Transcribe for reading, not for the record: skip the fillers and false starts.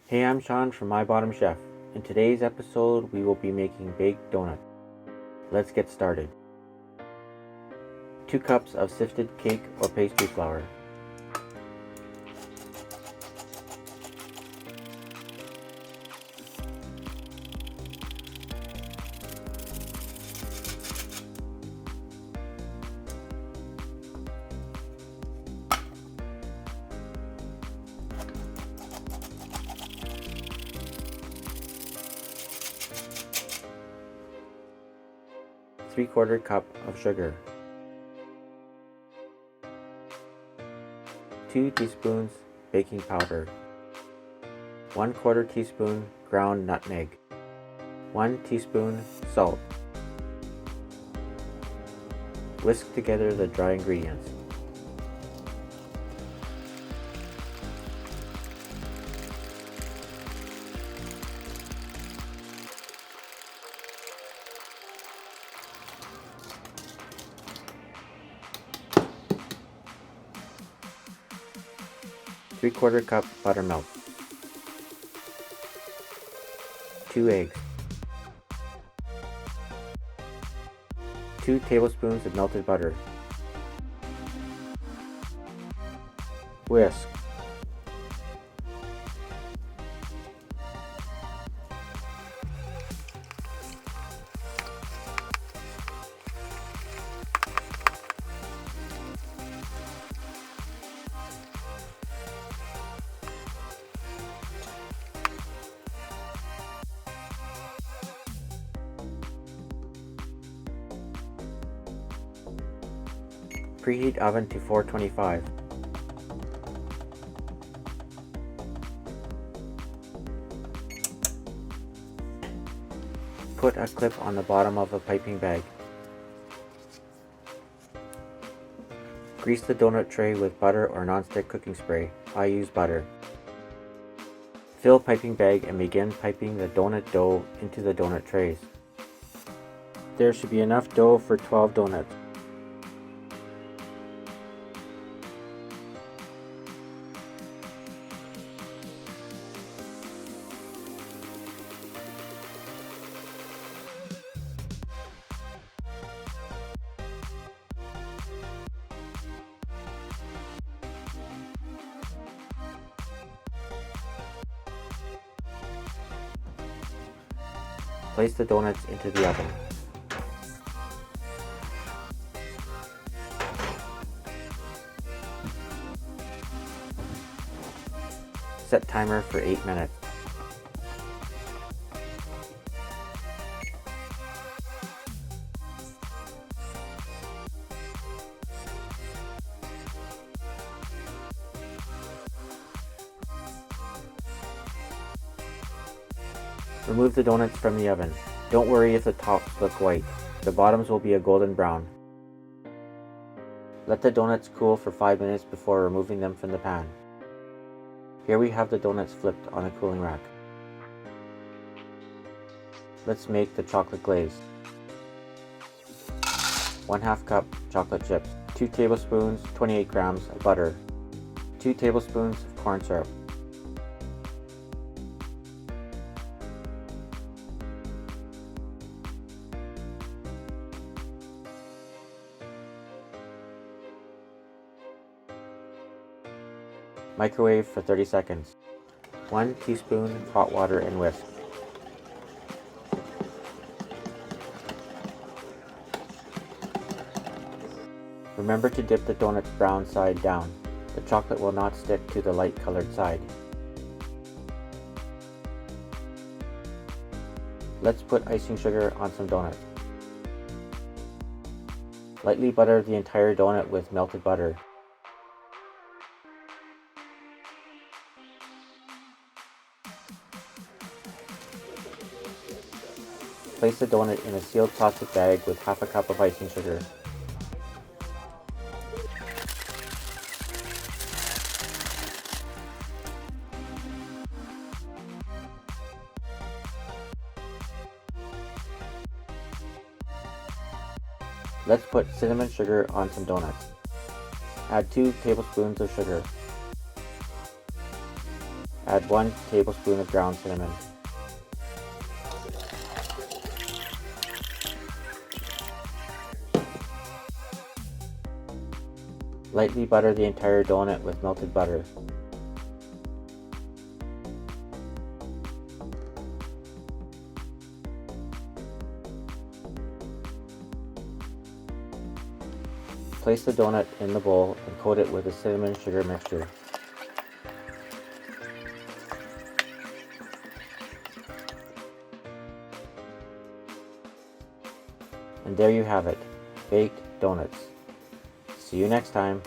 Hey, I'm Sean from MyBottomChef. In today's episode, we will be making baked donuts. Let's get started. 2 cups of sifted cake or pastry flour. 3/4 cup of sugar. 2 teaspoons baking powder. 1/4 teaspoon ground nutmeg. 1 teaspoon salt. Whisk together the dry ingredients. Three-quarter cup buttermilk. 2 eggs. 2 tablespoons of melted butter. Whisk. Preheat oven to 425. Put a clip on the bottom of a piping bag. Grease the donut tray with butter or nonstick cooking spray. I use butter. Fill piping bag and begin piping the donut dough into the donut trays. There should be enough dough for 12 donuts. Place the donuts into the oven. Set timer for 8 minutes. Remove the donuts from the oven. Don't worry if the tops look white. The bottoms will be a golden brown. Let the donuts cool for 5 minutes before removing them from the pan. Here we have the donuts flipped on a cooling rack. Let's make the chocolate glaze. 1/2 cup chocolate chips. 2 tablespoons, 28 grams of butter. 2 tablespoons of corn syrup. Microwave for 30 seconds. 1 teaspoon hot water and whisk. Remember to dip the donuts brown side down. The chocolate will not stick to the light colored side. Let's put icing sugar on some donuts. Lightly butter the entire donut with melted butter. Place the donut in a sealed plastic bag with 1/2 cup of icing sugar. Let's put cinnamon sugar on some donuts. Add 2 tablespoons of sugar. Add 1 tablespoon of ground cinnamon. Lightly butter the entire donut with melted butter. Place the donut in the bowl and coat it with the cinnamon sugar mixture. And there you have it, baked donuts. See you next time.